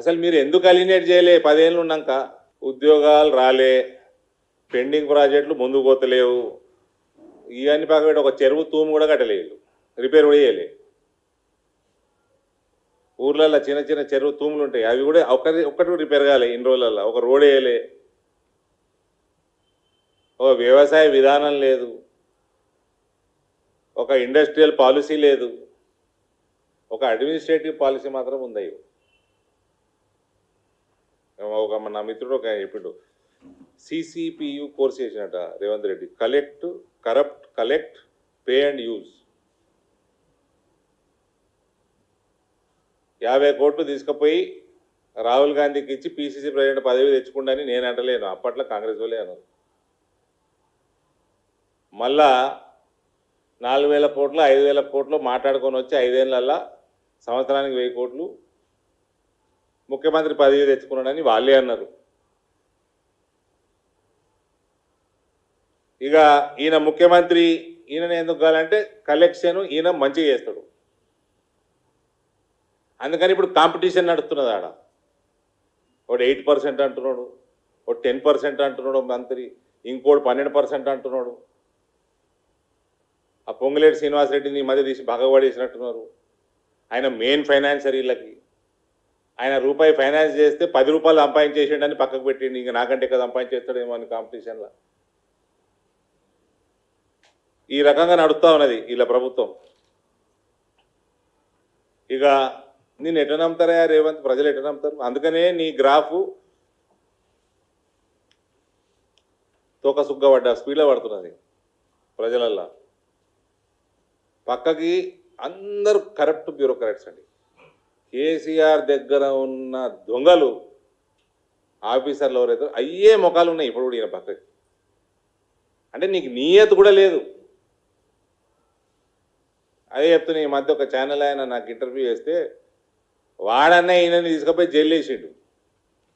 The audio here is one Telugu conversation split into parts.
అసలు మీరు ఎందుకు అలినేట్ చేయలే? 10 ఏళ్ళు ఉన్నాక ఉద్యోగాలు రాలే, పెండింగ్ ప్రాజెక్టులు ముందుకు పోతలేవు, ఇవన్నీ పక్కన ఒక చెరువు తూము కూడా కట్టలేదు, రిపేర్ కూడా చేయలే. ఊర్లలో చిన్న చిన్న చెరువు తూములు ఉంటాయి, అవి కూడా ఒక్కటి రిపేర్ కాలే ఇన్ని రోజులలో. ఒక రోడ్ వేయలే, ఒక వ్యవసాయ విధానం లేదు, ఒక ఇండస్ట్రియల్ పాలసీ లేదు, ఒక అడ్మినిస్ట్రేటివ్ పాలసీ మాత్రం ఉంది. ఒక నా మిత్రుడు ఒక ఇప్పుడు సిసిపియు కోర్స్ చేసినట Revanth Reddy, collect pay and use. 50 కోట్లు తీసుకుపోయి రాహుల్ గాంధీకి ఇచ్చి పిసిసి ప్రెసిడెంట్ పదవి తెచ్చుకుంటానని నేను అంటలేను, అప్పట్లో కాంగ్రెస్ వాళ్ళే అన్నారు. మళ్ళా 4000 కోట్లు 5000 కోట్లు మాట్లాడుకొని వచ్చి 5 ఏళ్ళల్లో సంవత్సరానికి 1000 కోట్లు ముఖ్యమంత్రి పదవి తెచ్చుకున్నాడని వాళ్ళే అన్నారు. ఇక ఈయన ముఖ్యమంత్రి, ఈయనని ఎందుకు కావాలంటే కలెక్షన్ ఈయన మంచిగా చేస్తాడు, అందుకని ఇప్పుడు కాంపిటీషన్ నడుస్తున్నది ఆడ. ఒకటి 8% అంటున్నాడు, ఒకటి 10% అంటున్నాడు మంత్రి, ఇంకోటి 12% అంటున్నాడు. ఆ పొంగులేటి శ్రీనివాసరెడ్డిని మధ్య తీసి భగవడేసినట్టున్నారు. ఆయన మెయిన్ ఫైనాన్సర్ వీళ్ళకి. ఆయన రూపాయి ఫైనాన్స్ చేస్తే 10 రూపాయలు సంపాదించేసిండని పక్కకు పెట్టిండు, ఇంకా నాకంటే కదా సంపాదించేస్తాడేమో అని కాంపిటీషన్లో. ఈ రకంగా నడుస్తూ ఉన్నది వీళ్ళ ప్రభుత్వం. ఇక నేను ఎట్లా నమ్ముతారా రేవంత్? ప్రజలు ఎట్లా నమ్ముతారు? అందుకనే నీ గ్రాఫు తోక సుగ్గబడ్డ స్పీడ్లో పడుతున్నది ప్రజలల్లో. పక్కకి అందరూ కరప్ట్ బ్యూరోక్రాట్స్ అండి. కేసీఆర్ దగ్గర ఉన్న దొంగలు ఆఫీసర్లు ఎవరైతే అయ్యే ముఖాలు ఉన్నాయి ఇప్పుడు కూడా ఈయన పక్కకి. అంటే నీకు నియత కూడా లేదు. అదే చెప్తున్నా, ఈ మధ్య ఒక ఛానల్ ఆయన నాకు ఇంటర్వ్యూ చేస్తే వాడన్నా ఈయనని తీసుకుపోయి జైలు వేసిండు.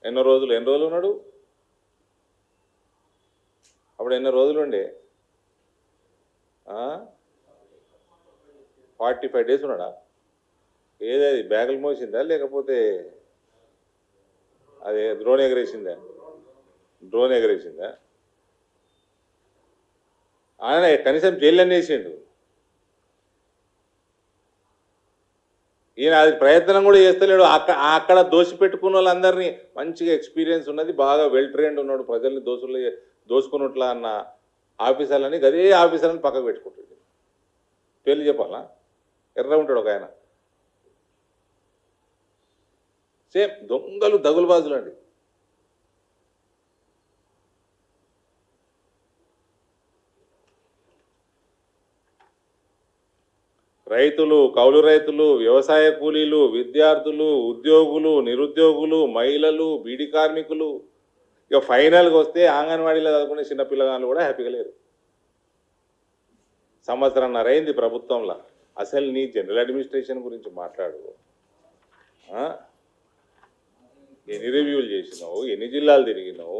ఎన్ని రోజులు ఉన్నాడు అప్పుడు? ఎన్ని రోజులు ఉండే? 45 డేస్ ఉన్నాడా? ఏదది బ్యాగులు మోసిందా లేకపోతే అదే డ్రోన్ ఎగరేసిందా? ఆయన కనీసం జైలు వేసిండు. ఈయన అది ప్రయత్నం కూడా చేస్తలేడు. అక్కడ దోషి పెట్టుకున్న వాళ్ళందరినీ, మంచిగా ఎక్స్పీరియన్స్ ఉన్నది, బాగా వెల్ ట్రైన్డ్ ఉన్నాడు, ప్రజల్ని దోసుకున్నట్లా అన్న ఆఫీసర్లని, అదే ఆఫీసర్ని పక్కకు పెట్టుకుంటాడు. పేర్లు చెప్పాలా? ఎర్ర ఉంటాడు ఒక ఆయన, సేమ్ దొంగలు దగులుబాజులు అండి. రైతులు, కౌలు రైతులు, వ్యవసాయ కూలీలు, విద్యార్థులు, ఉద్యోగులు, నిరుద్యోగులు, మహిళలు, బీడీ కార్మికులు, ఇక ఫైనల్గా వస్తే అంగన్వాడీలో చదువుకునే చిన్నపిల్లగాళ్ళు కూడా హ్యాపీగా లేరు. సంవత్సరంన్నర అయింది ప్రభుత్వంలో. అసలు నీ జనరల్ అడ్మినిస్ట్రేషన్ గురించి మాట్లాడు. ఎన్ని రివ్యూలు చేసినావు, ఎన్ని జిల్లాలు తిరిగినావు,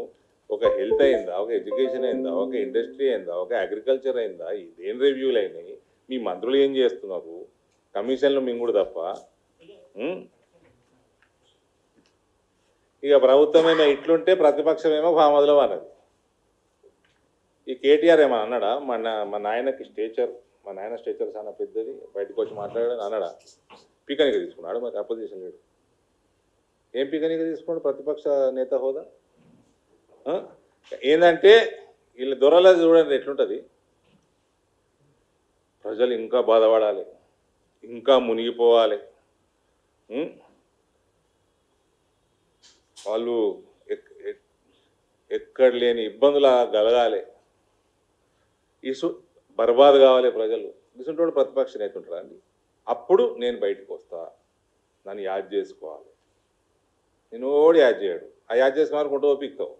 ఒక హెల్త్ అయిందా, ఒక ఎడ్యుకేషన్ అయిందా, ఒక ఇండస్ట్రీ అయిందా, ఒక అగ్రికల్చర్ అయిందా? ఇదేం రివ్యూలు అయినాయి? మీ మంత్రులు ఏం చేస్తున్నారు? కమిషన్లు మింగుడు తప్ప. ఇక ప్రభుత్వం ఏమో ఇట్లుంటే ప్రతిపక్షం ఏమో ఫామదులో అన్నది. ఈ కేటీఆర్ ఏమో అన్నాడా? మా నాయనకి మా నాయన స్టేచర్ చాలా పెద్దది, బయటకు వచ్చి మాట్లాడాడు అన్నాడా? పీకనిక తీసుకున్నాడు. మరి అపోజిషన్ లేడు, ఏం పీకనిక తీసుకున్నాడు ప్రతిపక్ష నేత హోదా? ఏంటంటే వీళ్ళ దొరలో చూడండి ఎట్లుంటుంది. ప్రజలు ఇంకా బాధపడాలి, ఇంకా మునిగిపోవాలి, వాళ్ళు ఎక్కడ లేని ఇబ్బందులు కలగాలి, బర్బాద్ కావాలి ప్రజలు. ఇసుంటోడు ప్రతిపక్ష నేత ఉంటారా అండి? అప్పుడు నేను బయటకు వస్తా, నన్ను యాద్ చేసుకోవాలి. నేను ఓడి యాద్ చేయడు, ఆ యాద్ చేసుకున్నాను కొంటూ ఓపిక్తావు.